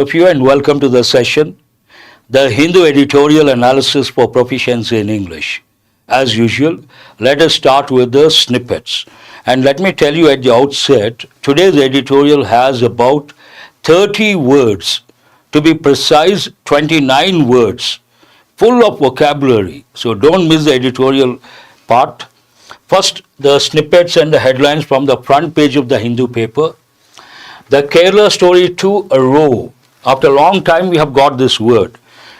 Of you and welcome to the session, the Hindu editorial analysis for proficiency in English. As usual, let us start with the snippets. And let me tell you at the outset, today's editorial has about 30 words. To be precise, 29 words, full of vocabulary. So don't miss the editorial part. First, the snippets and the headlines from the front page of the Hindu paper. The Kerala story to a row. After a long time, we have got this word.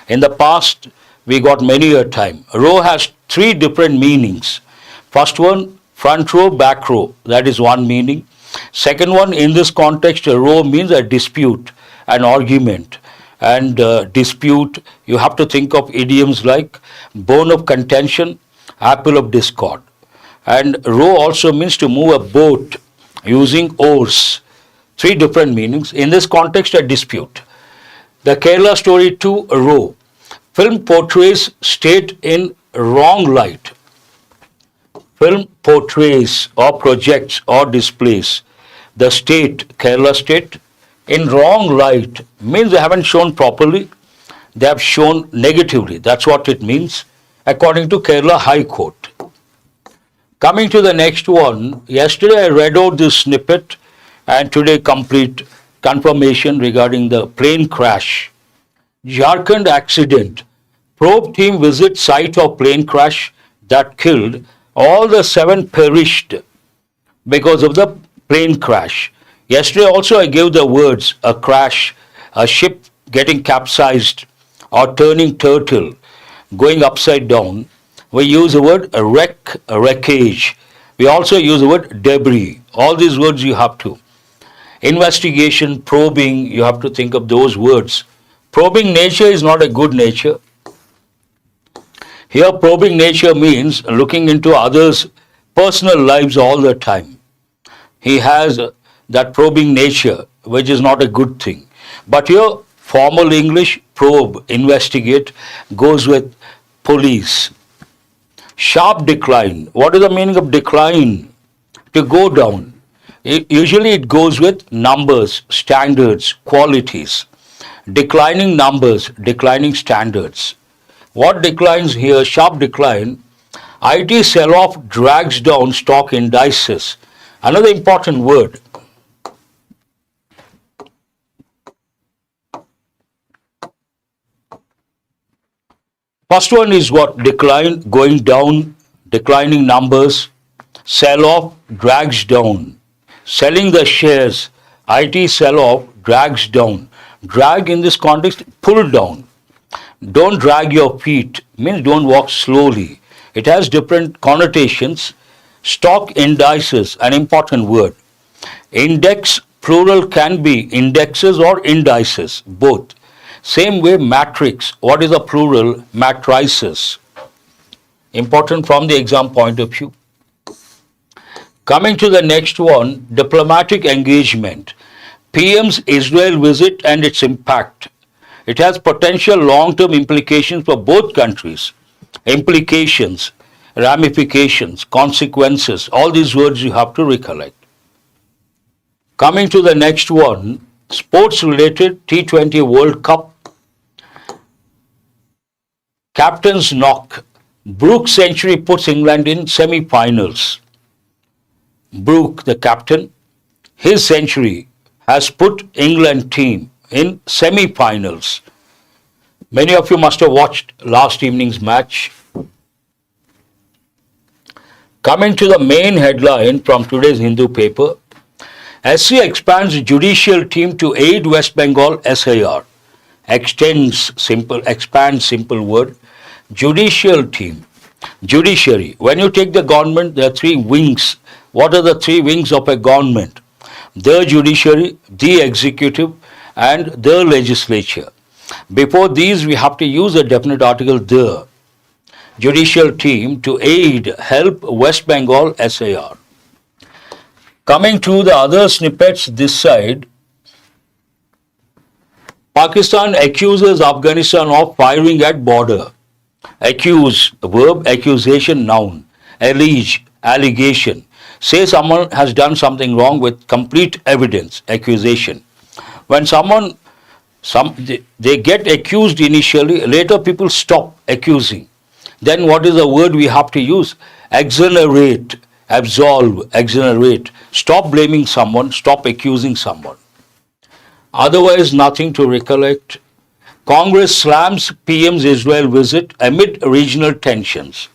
In the past, we got many a time. Row has three different meanings. First one, front row, back row. That is one meaning. Second one, in this context, a row means a dispute, an argument. And dispute, you have to think of idioms like bone of contention, apple of discord. And row also means to move a boat using oars. Three different meanings. In this context, a dispute. The Kerala story to a row. Film portrays state in wrong light. Film portrays or projects or displays the state, Kerala state, in wrong light. Means they haven't shown properly. They have shown negatively. That's what it means, according to Kerala High Court. Coming to the next one, yesterday I read out this snippet and today complete confirmation regarding the plane crash. Jharkhand accident. Probe team visits site of plane crash that killed. All the 7 perished because of the plane crash. Yesterday also I gave the words a crash, a ship getting capsized or turning turtle, going upside down. We use the word wreck, wreckage. We also use the word debris. All these words you have to. Investigation, probing, you have to think of those words. Probing nature is not a good nature. Here probing nature means looking into others' personal lives all the time. He has that probing nature, which is not a good thing. But here formal English, probe, investigate, goes with police. Sharp decline. What is the meaning of decline? To go down. Usually it goes with numbers, standards, qualities. Declining numbers, declining standards. What declines here? Sharp decline. IT sell-off drags down stock indices. Another important word. First one is what? Decline, going down, declining numbers. Sell-off drags down. Selling the shares, IT sell-off drags down. Drag in this context, pull down. Don't drag your feet, means don't walk slowly. It has different connotations. Stock indices, an important word. Index, plural can be indexes or indices, both. Same way, matrix. What is the plural? Matrices. Important from the exam point of view. Coming to the next one, diplomatic engagement. PM's Israel visit and its impact. It has potential long-term implications for both countries. Implications, ramifications, consequences, all these words you have to recollect. Coming to the next one, sports-related T20 World Cup. Captain's knock. Brooks' century puts England in semi-finals. Brooke, the captain, his century has put England team in semi-finals. Many of you must have watched last evening's match. Coming to the main headline from today's Hindu paper, SC expands judicial team to aid West Bengal SIR. Expands, simple word. Judicial team. Judiciary. When you take the government, there are 3 wings. What are the 3 wings of a government? The judiciary, the executive, and the legislature. Before these, we have to use a definite article, the. Judicial team to aid, help West Bengal SIR. Coming to the other snippets this side, Pakistan accuses Afghanistan of firing at border. Accuse, verb, accusation, noun. Allege, allegation. Say someone has done something wrong with complete evidence, accusation. When someone They get accused initially, later people stop accusing. Then what is the word we have to use? Exonerate, absolve, exonerate. Stop blaming someone, stop accusing someone. Otherwise, nothing to recollect. Congress slams PM's Israel visit amid regional tensions.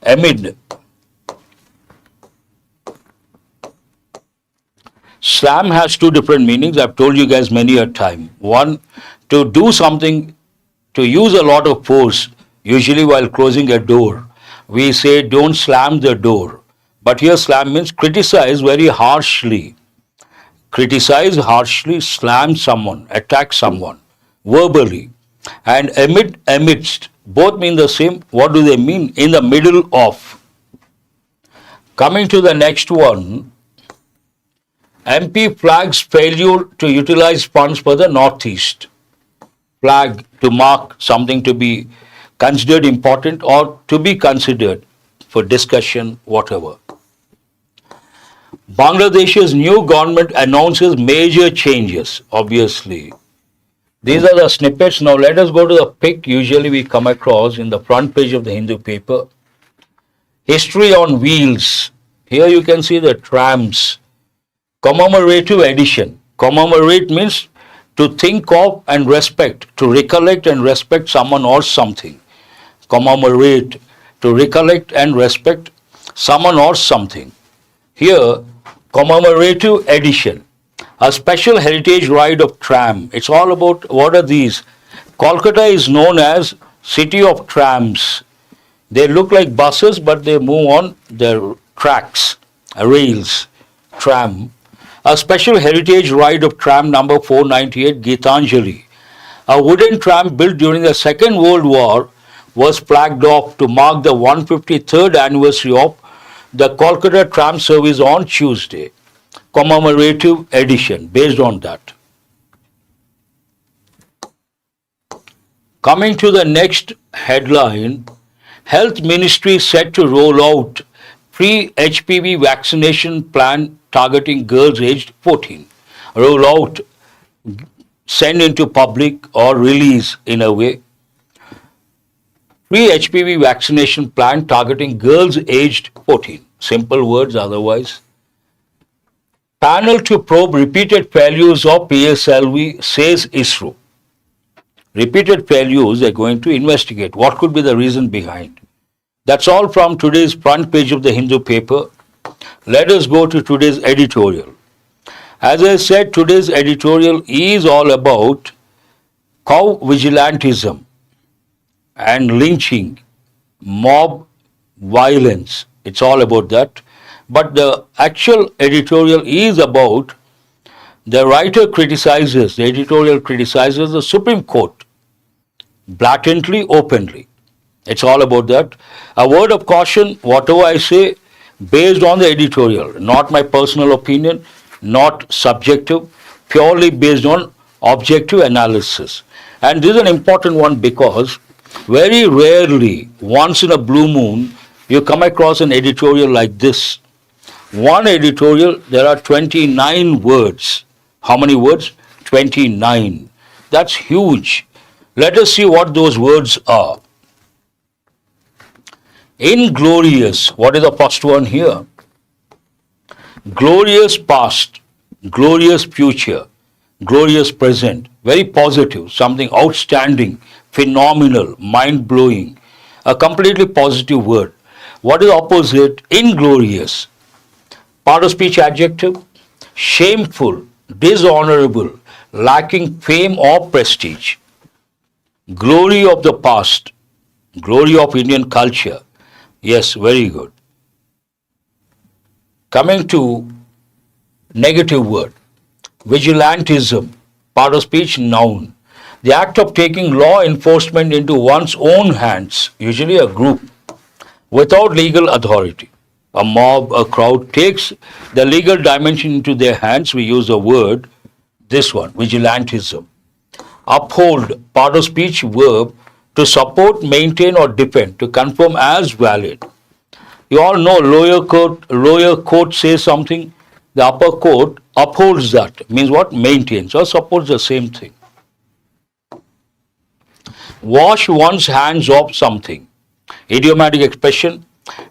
Amid. Slam has two different meanings. I've told you guys many a time. One, to do something, to use a lot of force, usually while closing a door. We say don't slam the door. But here slam means criticize very harshly. Criticize harshly, slam someone, attack someone, verbally. And amidst, both mean the same. What do they mean? In the middle of. Coming to the next one, MP flags failure to utilize funds for the Northeast. Flag to mark something to be considered important or to be considered for discussion, whatever. Bangladesh's new government announces major changes, obviously. These are the snippets. Now let us go to the pic usually we come across in the front page of the Hindu paper. History on wheels. Here you can see the trams. Commemorative edition. Commemorate means to think of and respect, to recollect and respect someone or something. Commemorate, to recollect and respect someone or something. Here, commemorative edition. A special heritage ride of tram. It's all about what are these? Kolkata is known as city of trams. They look like buses, but they move on their tracks, rails, tram. A special heritage ride of tram number 498, Gitanjali. A wooden tram built during the Second World War was flagged off to mark the 153rd anniversary of the Kolkata tram service on Tuesday. Commemorative edition based on that. Coming to the next headline, Health Ministry set to roll out free HPV vaccination plan targeting girls aged 14. Roll out, send into public or release in a way. Free HPV vaccination plan targeting girls aged 14. Simple words otherwise. Panel to probe repeated failures of PSLV, says ISRO. Repeated failures they're going to investigate. What could be the reason behind? That's all from today's front page of the Hindu paper. Let us go to today's editorial. As I said, today's editorial is all about cow vigilantism and lynching, mob violence. It's all about that. But the actual editorial is about the editorial criticizes the Supreme Court blatantly, openly. It's all about that. A word of caution, whatever I say, based on the editorial, not my personal opinion, not subjective, purely based on objective analysis. And this is an important one because very rarely, once in a blue moon, you come across an editorial like this. One editorial, there are 29 words. How many words? 29. That's huge. Let us see what those words are. Inglorious. What is the first one here? Glorious past, glorious future, glorious present. Very positive, something outstanding, phenomenal, mind-blowing. A completely positive word. What is the opposite? Inglorious. Part of speech adjective, shameful, dishonorable, lacking fame or prestige. Glory of the past, glory of Indian culture. Yes, very good. Coming to negative word, vigilantism, part of speech, noun. The act of taking law enforcement into one's own hands, usually a group, without legal authority. A mob, a crowd takes the legal dimension into their hands. We use the word, this one, vigilantism. Uphold, part of speech, verb, to support, maintain or defend, to confirm as valid. You all know lower court says something, the upper court upholds that. Means what? Maintains or supports the same thing. wash one's hands off something. Idiomatic expression,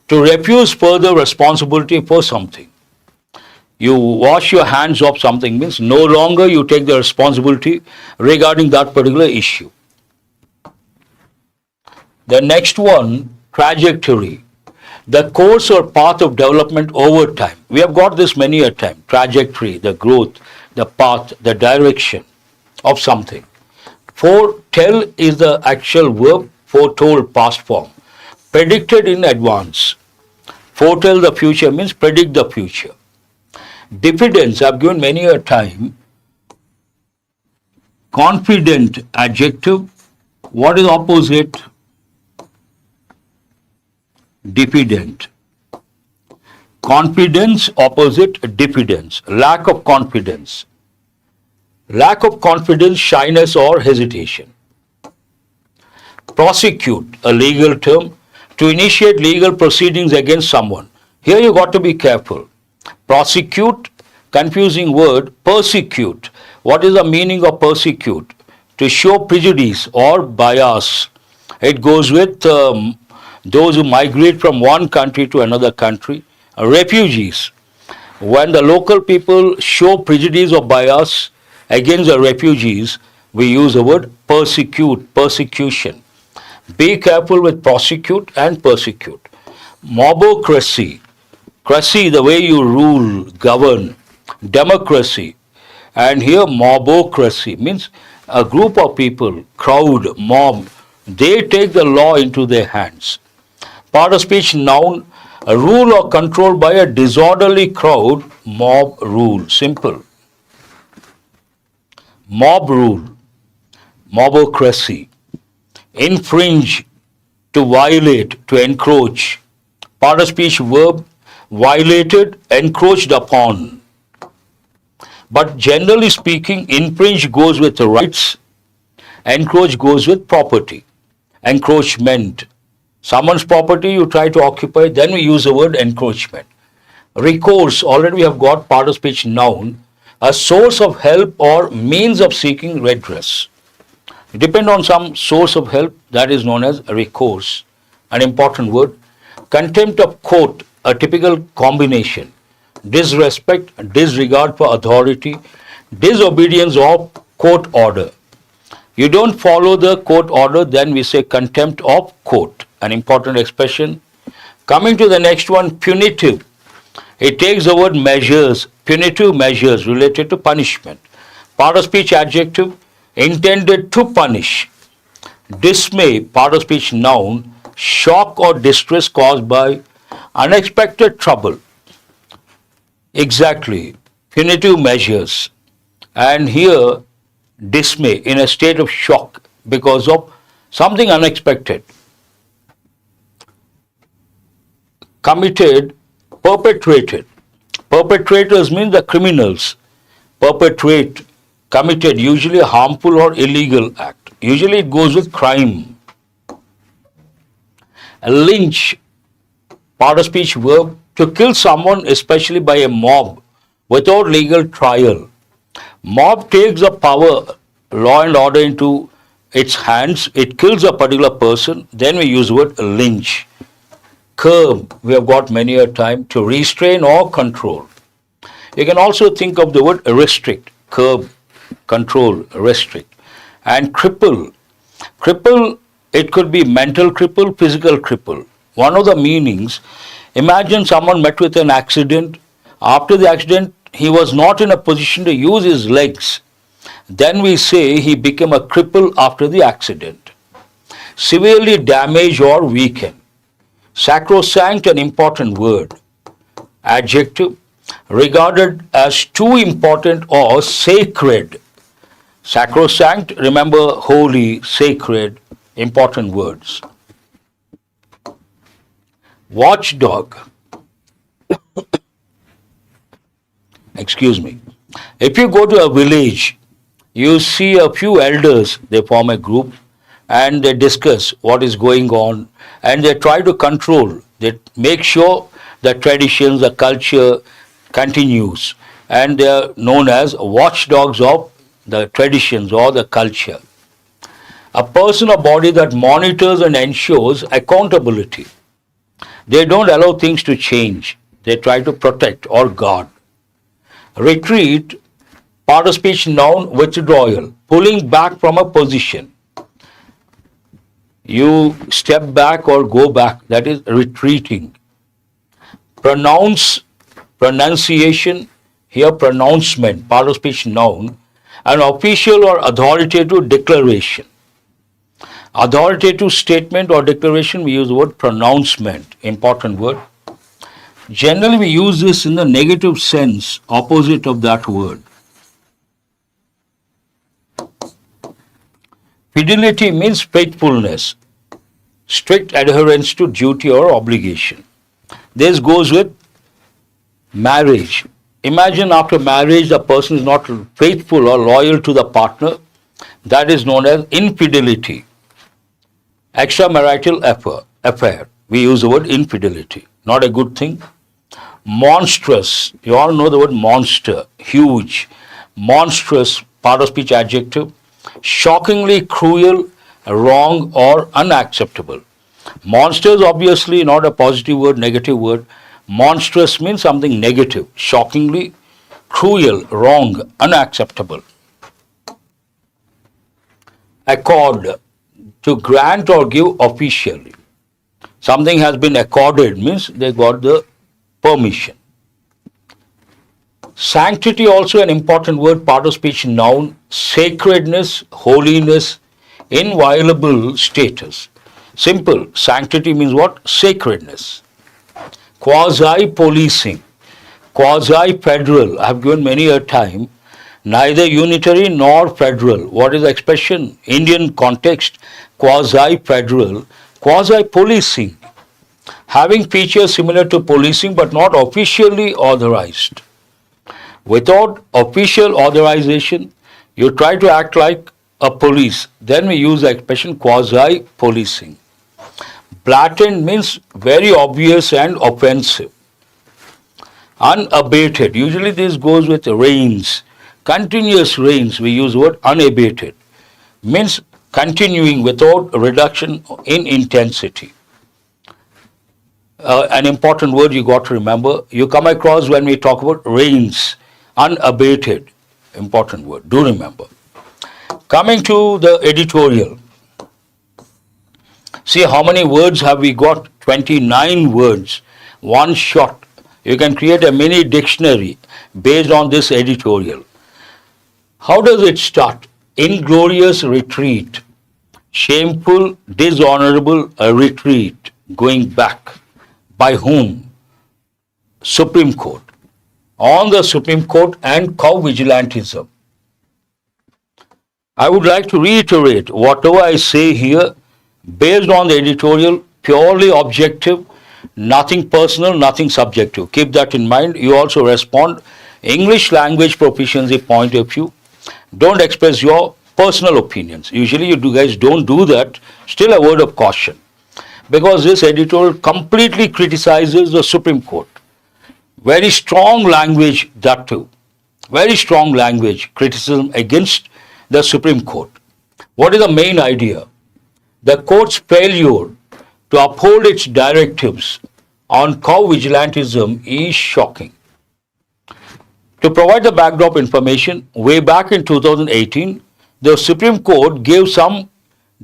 to refuse further responsibility for something. You wash your hands off something means no longer you take the responsibility regarding that particular issue. The next one, trajectory. The course or path of development over time. We have got this many a time. Trajectory, the growth, the path, the direction of something. Foretell is the actual verb, foretold past form. Predicted in advance. Foretell the future means predict the future. Diffidence, I've given many a time. Confident, adjective. What is opposite? Diffident. Confidence, opposite diffidence. Lack of confidence. Lack of confidence, shyness or hesitation. Prosecute, a legal term, to initiate legal proceedings against someone. Here you got to be careful. Prosecute, confusing word. Persecute. What is the meaning of persecute? To show prejudice or bias. It goes with those who migrate from one country to another country. Refugees. When the local people show prejudice or bias against the refugees, we use the word persecute, persecution. Be careful with prosecute and persecute. Mobocracy. Cracy, the way you rule, govern. Democracy. And here mobocracy means a group of people, crowd, mob, they take the law into their hands. Part of speech noun, a rule or control by a disorderly crowd, mob rule. Simple. Mob rule, mobocracy. Infringe, to violate, to encroach. Part of speech verb, violated, encroached upon. But generally speaking, infringe goes with the rights, encroach goes with property. Encroachment. Someone's property you try to occupy, then we use the word encroachment. Recourse, already we have got part of speech noun, a source of help or means of seeking redress. Depend on some source of help, that is known as recourse. An important word. Contempt of court, a typical combination. Disrespect, disregard for authority, disobedience of court order. You don't follow the court order, then we say contempt of court. An important expression. Coming to the next one, punitive. It takes the word measures, punitive measures related to punishment. Part of speech adjective, intended to punish. Dismay, part of speech noun, shock or distress caused by unexpected trouble. Exactly, punitive measures. And here, dismay, in a state of shock because of something unexpected. Committed, perpetrated. Perpetrators mean the criminals. Perpetrate, committed, usually a harmful or illegal act. Usually it goes with crime. A lynch, part of speech verb, to kill someone especially by a mob without legal trial. Mob takes the power, law and order into its hands. It kills a particular person. Then we use the word lynch. Curb, we have got many a time, to restrain or control. You can also think of the word restrict. Curb, control, restrict. And cripple. Cripple, it could be mental cripple, physical cripple. One of the meanings, imagine someone met with an accident. After the accident, he was not in a position to use his legs. Then we say he became a cripple after the accident. Severely damaged or weakened. Sacrosanct, an important word. Adjective, regarded as too important or sacred. Sacrosanct, remember holy, sacred, important words. Watchdog. Excuse me. If you go to a village, you see a few elders, they form a group and they discuss what is going on and they try to control, they make sure the traditions, the culture continues, and they are known as watchdogs of the traditions or the culture. A person or body that monitors and ensures accountability. They don't allow things to change. They try to protect or guard. Retreat, part of speech noun, withdrawal, pulling back from a position. You step back or go back, that is retreating. Pronunciation, here pronouncement, part of speech noun, an official or authoritative declaration. Authoritative statement or declaration, we use the word pronouncement, important word. Generally, we use this in the negative sense, opposite of that word. Fidelity means faithfulness, strict adherence to duty or obligation. This goes with marriage. Imagine after marriage, the person is not faithful or loyal to the partner. That is known as infidelity. Extramarital affair. We use the word infidelity. Not a good thing. Monstrous. You all know the word monster. Huge. Monstrous, part of speech adjective. Shockingly cruel, wrong or unacceptable. Monster is obviously not a positive word, negative word. Monstrous means something negative. Shockingly cruel, wrong, unacceptable. Accord, to grant or give officially. Something has been accorded means they got the permission. Sanctity, also an important word, part of speech noun, sacredness, holiness, inviolable status. Simple, sanctity means what? Sacredness. Quasi-policing, quasi-federal, I have given many a time, neither unitary nor federal. What is the expression? Indian context, quasi-federal, quasi-policing, having features similar to policing but not officially authorized. Without official authorization, you try to act like a police. Then we use the expression quasi-policing. Blatant means very obvious and offensive. Unabated, usually this goes with rains. Continuous rains, we use the word unabated. Means continuing without reduction in intensity. An important word you got to remember. You come across when we talk about rains. Unabated, important word, do remember. Coming to the editorial. See how many words have we got? 29 words, one shot. You can create a mini dictionary based on this editorial. How does it start? Inglorious retreat, shameful, dishonorable retreat, going back. By whom? Supreme Court. On the Supreme Court and cow vigilantism. I would like to reiterate whatever I say here based on the editorial, purely objective, nothing personal, nothing subjective. Keep that in mind. You also respond English language proficiency point of view. Don't express your personal opinions. Usually you guys don't do that. Still a word of caution. Because this editorial completely criticizes the Supreme Court. Very strong language, that too. Very strong language, criticism against the Supreme Court. What is the main idea? The court's failure to uphold its directives on cow vigilantism is shocking. To provide the backdrop information, way back in 2018, the Supreme Court gave some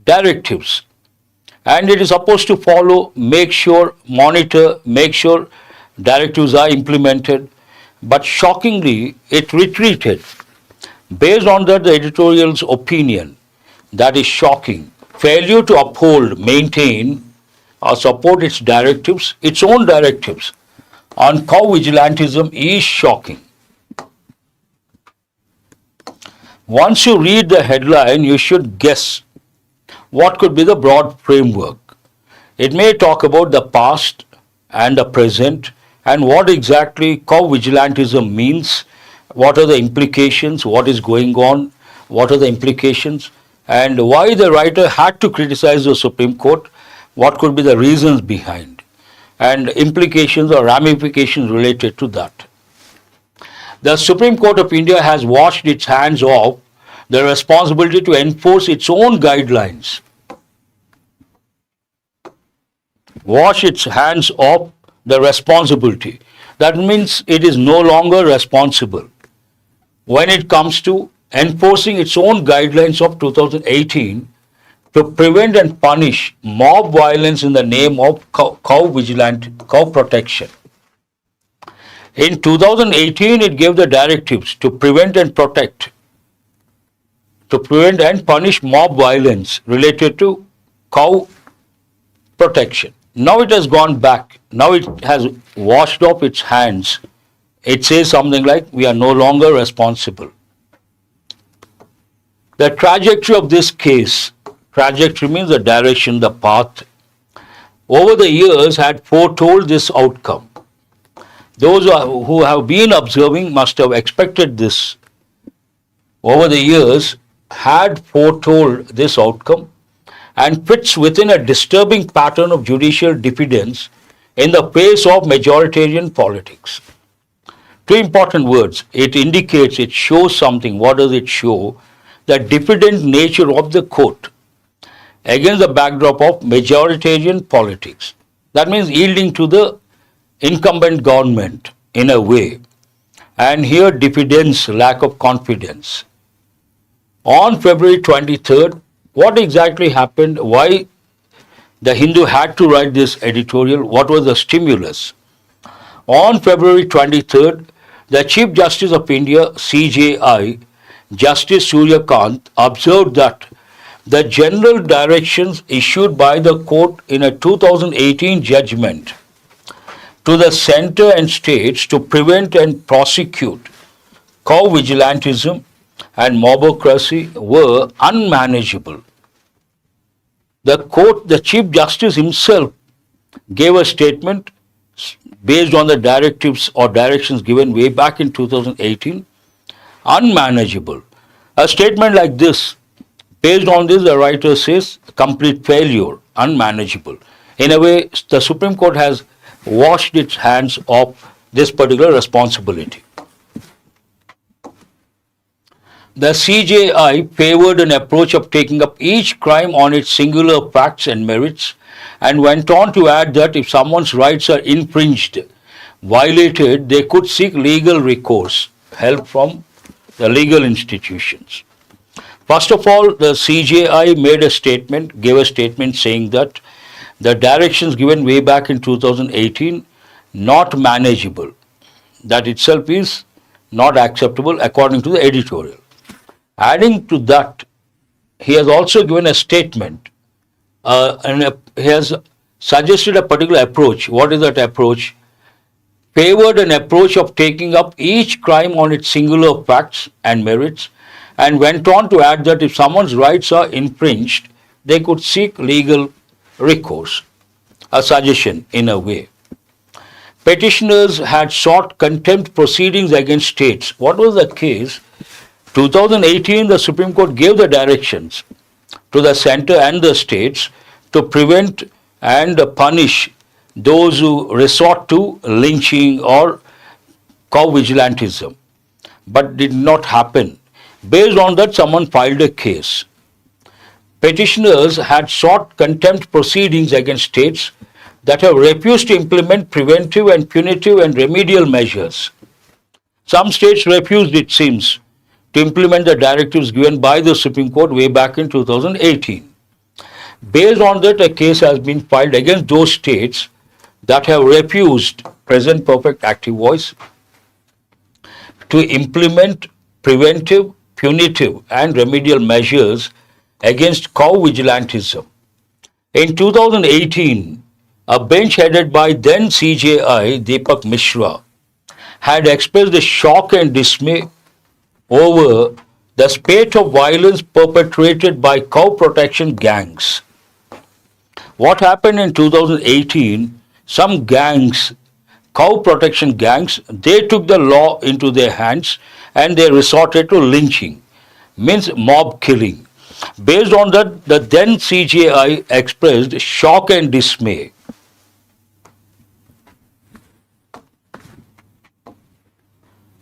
directives and it is supposed to follow, make sure, monitor, make sure directives are implemented. But shockingly, it retreated. Based on that, the editorial's opinion, that is shocking. Failure to uphold, maintain, or support its directives, its own directives on cow vigilantism is shocking. Once you read the headline, you should guess what could be the broad framework. It may talk about the past and the present and what exactly cow vigilantism means, what are the implications, what is going on, what are the implications, and why the writer had to criticize the Supreme Court, what could be the reasons behind, and implications or ramifications related to that. The Supreme Court of India has washed its hands off the responsibility to enforce its own guidelines. Wash its hands of the responsibility. That means it is no longer responsible when it comes to enforcing its own guidelines of 2018 to prevent and punish mob violence in the name of cow protection. In 2018, it gave the directives to prevent and punish mob violence related to cow protection. Now it has gone back. Now it has washed off its hands. It says something like, we are no longer responsible. The trajectory of this case, trajectory means the direction, the path, over the years had foretold this outcome. Those who have been observing must have expected this. Over the years had foretold this outcome and fits within a disturbing pattern of judicial diffidence in the face of majoritarian politics. Two important words. It indicates, it shows something. What does it show? The diffident nature of the court against the backdrop of majoritarian politics. That means yielding to the incumbent government in a way. And here diffidence, lack of confidence. On February 23rd, what exactly happened? Why the Hindu had to write this editorial? What was the stimulus? On February 23rd, the Chief Justice of India, CJI, Justice Surya Kant, observed that the general directions issued by the court in a 2018 judgment to the centre and states to prevent and prosecute cow vigilantism and mobocracy were unmanageable. The Chief Justice himself gave a statement based on the directives or directions given way back in 2018, unmanageable. A statement like this, based on this, the writer says, complete failure, unmanageable. In a way, the Supreme Court has washed its hands of this particular responsibility. The CJI favored an approach of taking up each crime on its singular facts and merits and went on to add that if someone's rights are infringed, violated, they could seek legal recourse, help from the legal institutions. First of all, the CJI gave a statement saying that the directions given way back in 2018, not manageable. That itself is not acceptable according to the editorial. Adding to that, he has also given a statement and he has suggested a particular approach. What is that approach? Favored an approach of taking up each crime on its singular facts and merits and went on to add that if someone's rights are infringed, they could seek legal recourse. A suggestion in a way. Petitioners had sought contempt proceedings against states. What was the case? 2018, the Supreme Court gave the directions to the centre and the states to prevent and punish those who resort to lynching or cow vigilantism. But did not happen. Based on that, someone filed a case. Petitioners had sought contempt proceedings against states that have refused to implement preventive and punitive and remedial measures. Some states refused, it seems, to implement the directives given by the Supreme Court way back in 2018. Based on that, a case has been filed against those states that have refused, present perfect active voice, to implement preventive, punitive and remedial measures against cow vigilantism. In 2018, a bench headed by then CJI Deepak Mishra had expressed a shock and dismay over the spate of violence perpetrated by cow protection gangs. What happened in 2018, some gangs, cow protection gangs, they took the law into their hands and they resorted to lynching, means mob killing. Based on that, the then CJI expressed shock and dismay.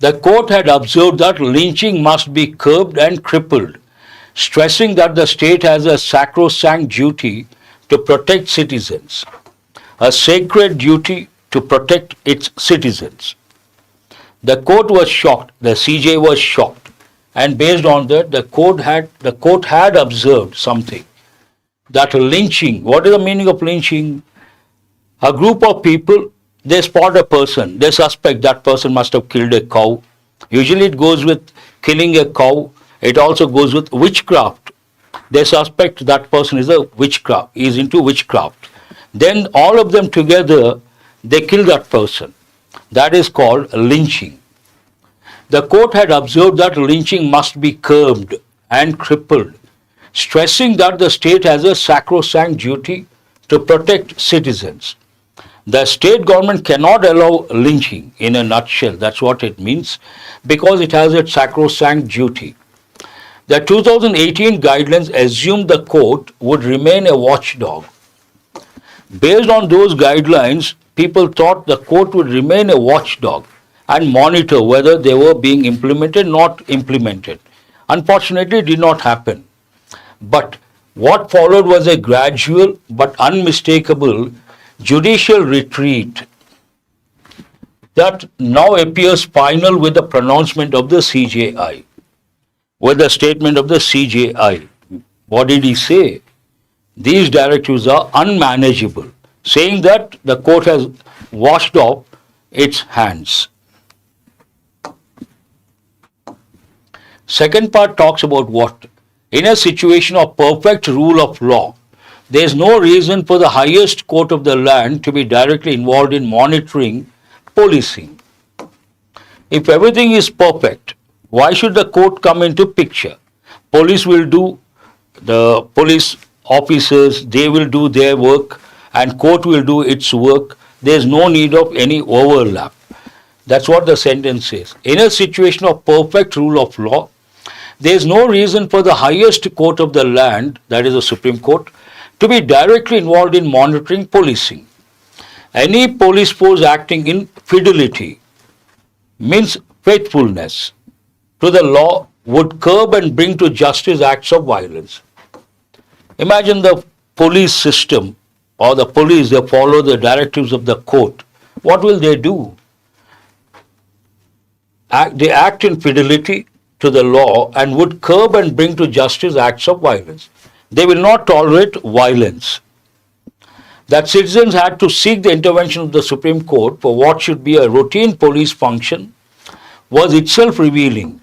The court had observed that lynching must be curbed and crippled, stressing that the state has a sacrosanct duty to protect citizens, a sacred duty to protect its citizens. The court was shocked, the CJ was shocked, and based on that, the court had observed something, that lynching, what is the meaning of lynching? A group of people, they spot a person, they suspect that person must have killed a cow. Usually it goes with killing a cow, it also goes with witchcraft. They suspect that person is is into witchcraft. Then all of them together, they kill that person. That is called lynching. The court had observed that lynching must be curbed and crippled, stressing that the state has a sacrosanct duty to protect citizens. The state government cannot allow lynching in a nutshell, that's what it means, because it has a sacrosanct duty. The 2018 guidelines assumed the court would remain a watchdog. Based on those guidelines, people thought the court would remain a watchdog and monitor whether they were being implemented, not implemented. Unfortunately, it did not happen. But what followed was a gradual but unmistakable judicial retreat that now appears final with the pronouncement of the CJI, with the statement of the CJI. What did he say? These directives are unmanageable, saying that the court has washed off its hands. Second part talks about what? In a situation of perfect rule of law, there is no reason for the highest court of the land to be directly involved in monitoring, policing. If everything is perfect, why should the court come into picture? Police will do, the police officers, they will do their work and court will do its work. There is no need of any overlap. That's what the sentence says. In a situation of perfect rule of law, there is no reason for the highest court of the land, that is the Supreme Court, to be directly involved in monitoring, policing. Any police force acting in fidelity means faithfulness to the law would curb and bring to justice acts of violence. Imagine the police system or the police, they follow the directives of the court. What will they do? They act in fidelity to the law and would curb and bring to justice acts of violence. They will not tolerate violence. That citizens had to seek the intervention of the Supreme Court for what should be a routine police function was itself revealing.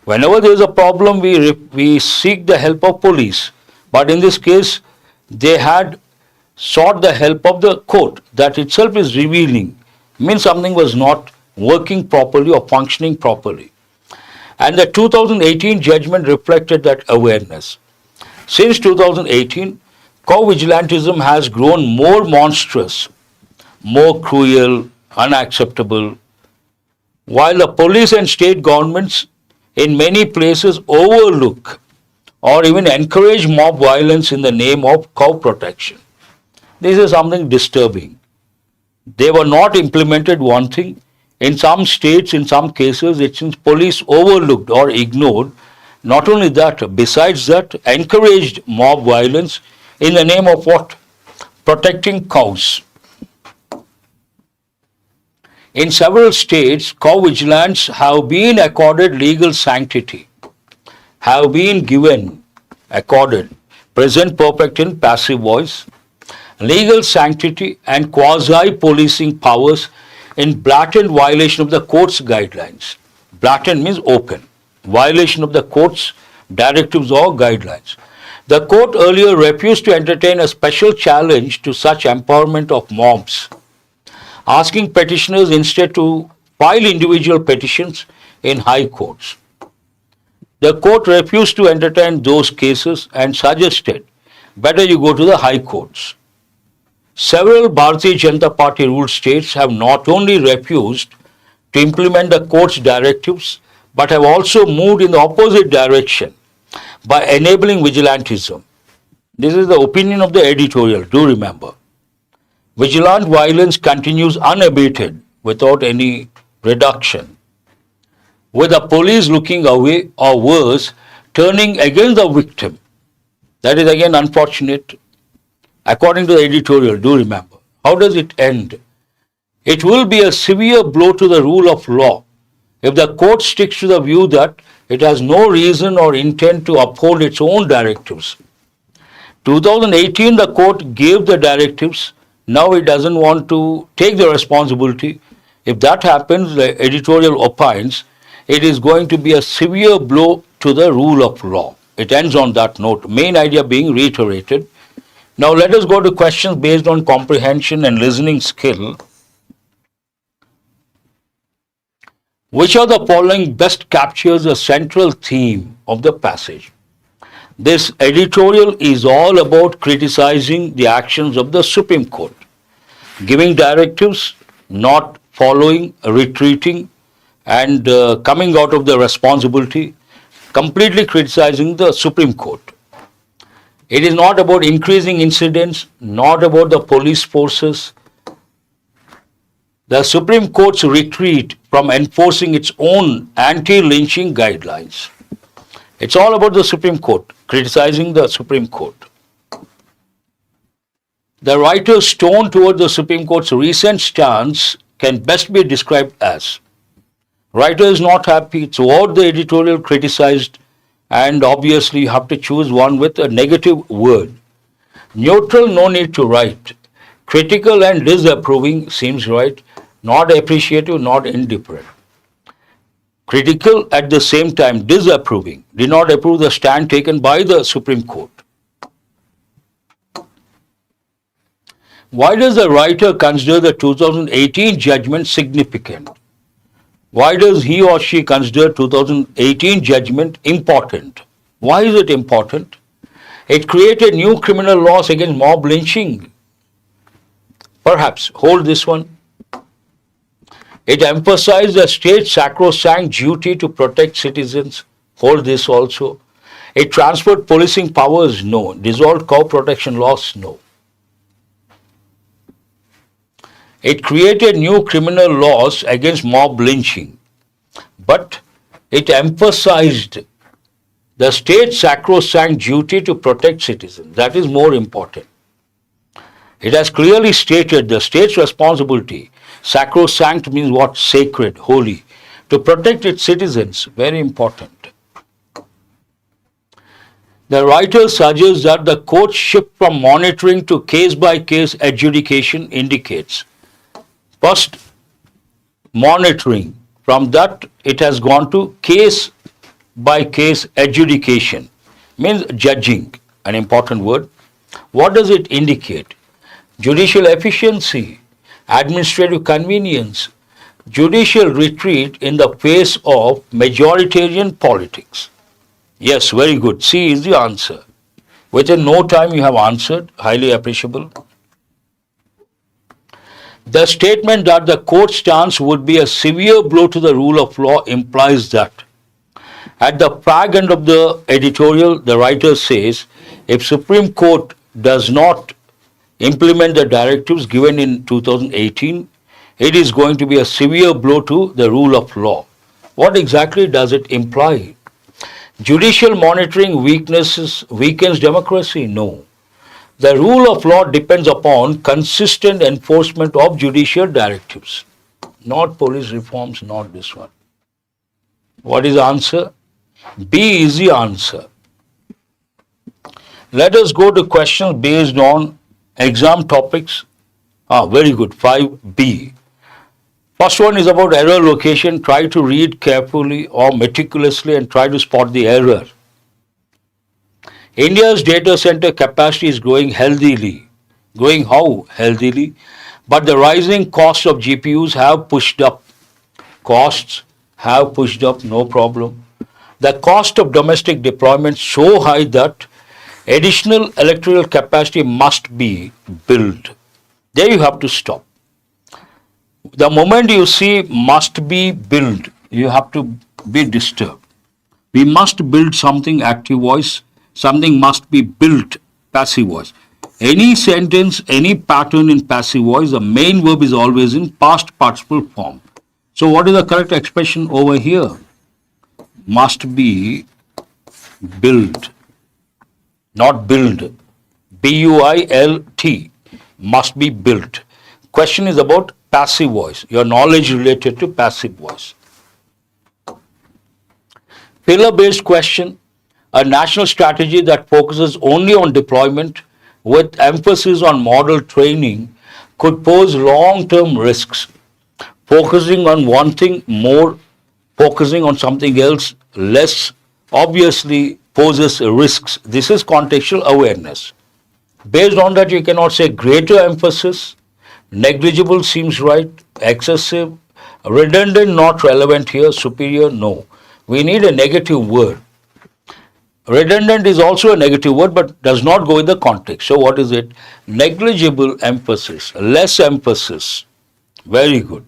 Whenever there is a problem, we seek the help of police. But in this case, they had sought the help of the court. That itself is revealing. Means something was not working properly or functioning properly. And the 2018 judgment reflected that awareness. Since 2018, co-vigilantism has grown more monstrous, more cruel, unacceptable, while the police and state governments in many places overlook or even encourage mob violence in the name of cow protection. This is something disturbing. They were not implemented, one thing. In some states, in some cases, it seems police overlooked or ignored. Not only that, besides that, encouraged mob violence in the name of what? Protecting cows. In several states, cow vigilants have been accorded legal sanctity, have been given, accorded, present perfect in passive voice, legal sanctity and quasi-policing powers in blatant violation of the court's guidelines. Blatant means open. Violation of the court's directives or guidelines. The court earlier refused to entertain a special challenge to such empowerment of mobs, asking petitioners instead to file individual petitions in high courts. The court refused to entertain those cases and suggested better you go to the high courts. Several Bharatiya Janata Party ruled states have not only refused to implement the court's directives but have also moved in the opposite direction by enabling vigilantism. This is the opinion of the editorial, do remember. Vigilant violence continues unabated without any reduction. with the police looking away or worse, turning against the victim. That is again unfortunate. According to the editorial, do remember. How does it end? It will be a severe blow to the rule of law if the court sticks to the view that it has no reason or intent to uphold its own directives. 2018, the court gave the directives. Now it doesn't want to take the responsibility. If that happens, the editorial opines, it is going to be a severe blow to the rule of law. It ends on that note, main idea being reiterated. Now let us go to questions based on comprehension and listening skill. Which of the following best captures the central theme of the passage? This editorial is all about criticizing the actions of the Supreme Court, giving directives, not following, retreating, and coming out of the responsibility, completely criticizing the Supreme Court. It is not about increasing incidents, not about the police forces. The Supreme Court's retreat from enforcing its own anti-lynching guidelines. It's all about the Supreme Court, criticizing the Supreme Court. The writer's tone toward the Supreme Court's recent stance can best be described as: writer is not happy, throughout the editorial criticized, and obviously you have to choose one with a negative word. Neutral, no need to write. Critical and disapproving seems right, not appreciative, not indifferent. Critical at the same time, disapproving, did not approve the stand taken by the Supreme Court. Why does the writer consider the 2018 judgment significant? Why does he or she consider 2018 judgment important? Why is it important? It created new criminal laws against mob lynching. Perhaps, hold this one. It emphasized the state's sacrosanct duty to protect citizens. Hold this also. It transferred policing powers? No. Dissolved cow protection laws? No. It created new criminal laws against mob lynching, but it emphasized the state's sacrosanct duty to protect citizens. That is more important. It has clearly stated the state's responsibility. Sacrosanct means what? Sacred, holy. To protect its citizens, very important. The writer suggests that the court's shift from monitoring to case-by-case adjudication indicates first, monitoring. From that, it has gone to case-by-case adjudication. Means judging, an important word. What does it indicate? Judicial efficiency, administrative convenience, judicial retreat in the face of majoritarian politics. Yes, very good. C is the answer. Within no time you have answered, highly appreciable. The statement that the court's stance would be a severe blow to the rule of law implies that. At the fag end of the editorial, the writer says, if Supreme Court does not implement the directives given in 2018, it is going to be a severe blow to the rule of law. What exactly does it imply? Judicial monitoring weakens democracy? No. The rule of law depends upon consistent enforcement of judicial directives, not police reforms, not this one. What is the answer? B is the answer. Let us go to questions based on exam topics. Very good, 5B. First one is about error location. Try to read carefully or meticulously and try to spot the error. India's data center capacity is growing healthily. Growing how healthily? But the rising costs of GPUs have pushed up. Costs have pushed up, no problem. The cost of domestic deployment so high that additional electrical capacity must be built. There you have to stop. The moment you see must be built, you have to be disturbed. We must build something, active voice. Something must be built, passive voice. Any sentence, any pattern in passive voice, the main verb is always in past participle form. So what is the correct expression over here? must be built, not build. B-U-I-L-T, must be built. Question is about passive voice, your knowledge related to passive voice. Pillar-based question, a national strategy that focuses only on deployment with emphasis on model training could pose long-term risks. Focusing on one thing more, focusing on something else less, obviously poses risks. This is contextual awareness. Based on that, you cannot say greater emphasis, negligible seems right, excessive, redundant, not relevant here, superior, no. We need a negative word. Redundant is also a negative word but does not go with the context. So what is it? Negligible emphasis, less emphasis. Very good.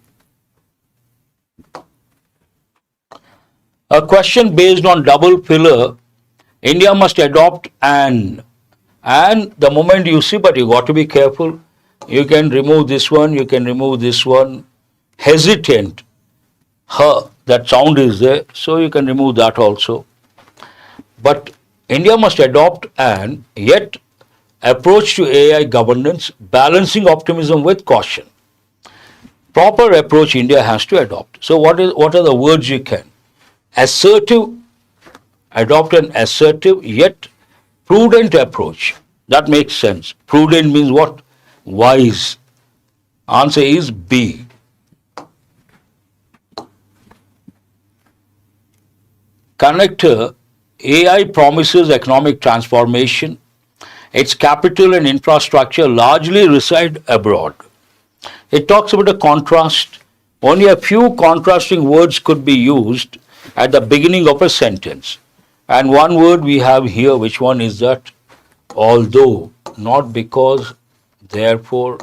A question based on double pillar, India must adopt an. And the moment you see, but you got to be careful. You can remove this one, you can remove this one. Hesitant, her, that sound is there, so you can remove that also. But India must adopt an yet approach to AI governance, balancing optimism with caution. Proper approach India has to adopt. So what are the words you can? Assertive, adopt an assertive yet prudent approach. That makes sense. Prudent means what? Wise. Answer is B. Connector, AI promises economic transformation. Its capital and infrastructure largely reside abroad. It talks about a contrast. Only a few contrasting words could be used at the beginning of a sentence. And one word we have here, which one is that? Although, not because, therefore.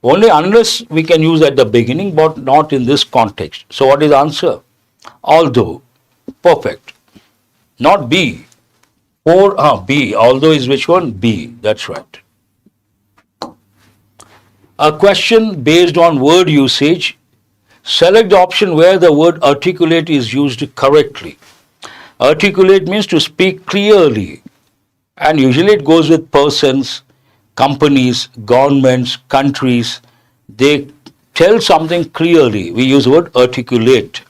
Only unless we can use at the beginning, but not in this context. So what is the answer? Although. Perfect. Not B. B. Although is which one? B. That's right. A question based on word usage. Select the option where the word articulate is used correctly. Articulate means to speak clearly. And usually it goes with persons, companies, governments, countries. They tell something clearly. We use the word articulate.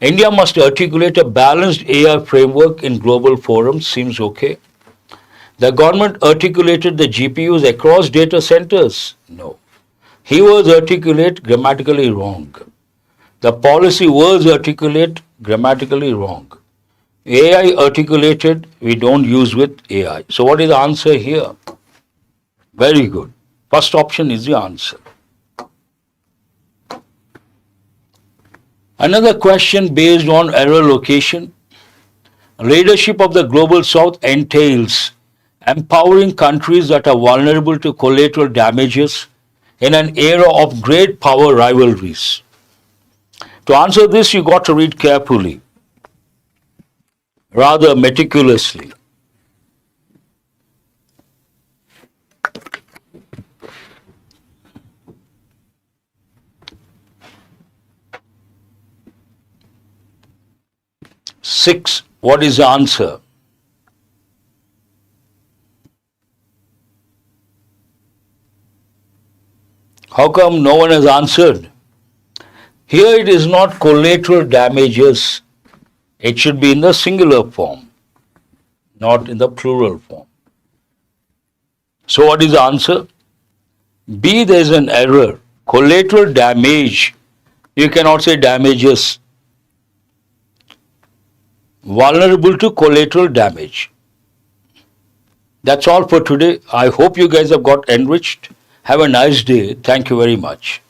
India must articulate a balanced AI framework in global forums. Seems okay. The government articulated the GPUs across data centers. No. He was articulate, grammatically wrong. The policy was articulate, grammatically wrong. AI articulated, we don't use with AI. So what is the answer here? Very good. First option is the answer. Another question based on error location. Leadership of the Global South entails empowering countries that are vulnerable to collateral damages in an era of great power rivalries. To answer this, you got to read carefully, rather meticulously. Six, what is the answer? How come no one has answered? Here it is not collateral damages. It should be in the singular form, not in the plural form. So what is the answer? B, there is an error. Collateral damage. You cannot say damages. Vulnerable to collateral damage. That's all for today. I hope you guys have got enriched. Have a nice day. Thank you very much.